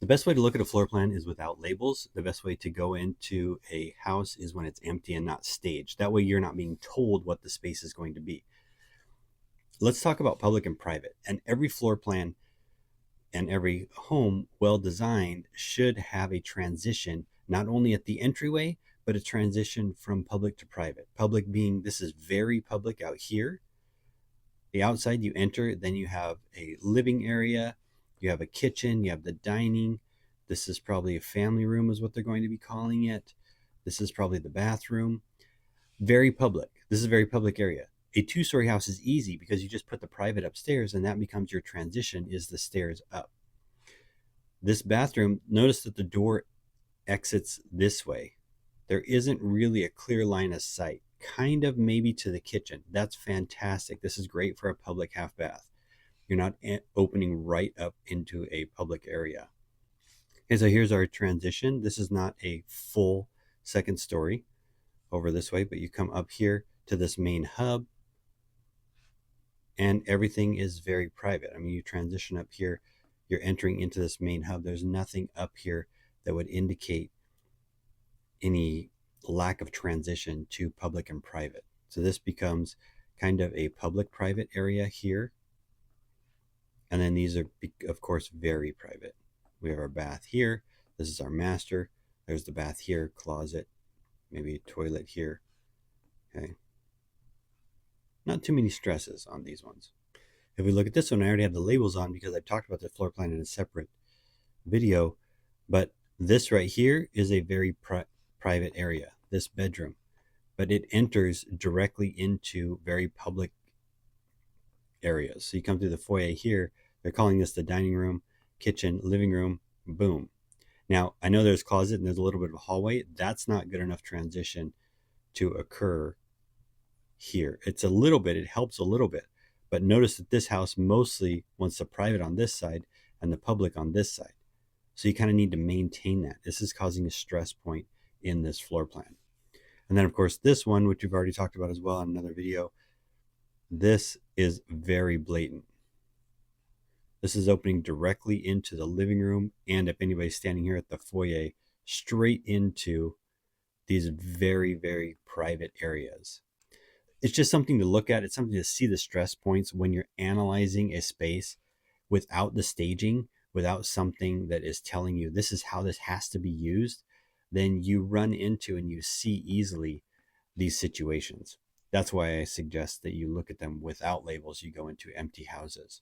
The best way to look at a floor plan is without labels. The best way to go into a house is when it's empty and not staged. That way you're not being told what the space is going to be. Let's talk about public and private. And every floor plan and every home well designed should have a transition, not only at the entryway, but a transition from public to private. Public being this is very public out here. The outside you enter, then you have a living area, you have a kitchen, you have the dining. This is probably a family room, is what they're going to be calling it. This is probably the bathroom. Very public. This is a very public area. A two-story house is easy because you just put the private upstairs and that becomes your transition, is the stairs up. This bathroom, notice that the door exits this way. There isn't really a clear line of sight, kind of maybe to the kitchen. That's fantastic. This is great for a public half bath. You're not opening right up into a public area. Okay, so here's our transition. This is not a full second story over this way, but you come up here to this main hub and everything is very private. I mean, you transition up here, you're entering into this main hub. There's nothing up here that would indicate any lack of transition to public and private. So this becomes kind of a public-private area here. And then these are, of course, very private. We have our bath here. This is our master. There's the bath here, closet, maybe a toilet here. Okay. Not too many stresses on these ones. If we look at this one, I already have the labels on because I talked about the floor plan in a separate video. But this right here is a very private area, this bedroom. But it enters directly into very public areas. So you come through the foyer here. They're calling this the dining room, kitchen, living room, boom. Now, I know there's closet and there's a little bit of a hallway. That's not good enough transition to occur here. It's a little bit, it helps a little bit. But notice that this house mostly wants the private on this side and the public on this side. So you kind of need to maintain that. This is causing a stress point in this floor plan. And then, of course, this one, which we've already talked about as well in another video, this is very blatant. This is opening directly into the living room, and if anybody's standing here at the foyer, straight into these very, very private areas. It's just something to look at. It's something to see the stress points when you're analyzing a space without the staging, without something that is telling you this is how this has to be used. Then you run into and you see easily these situations. That's why I suggest that you look at them without labels. You go into empty houses.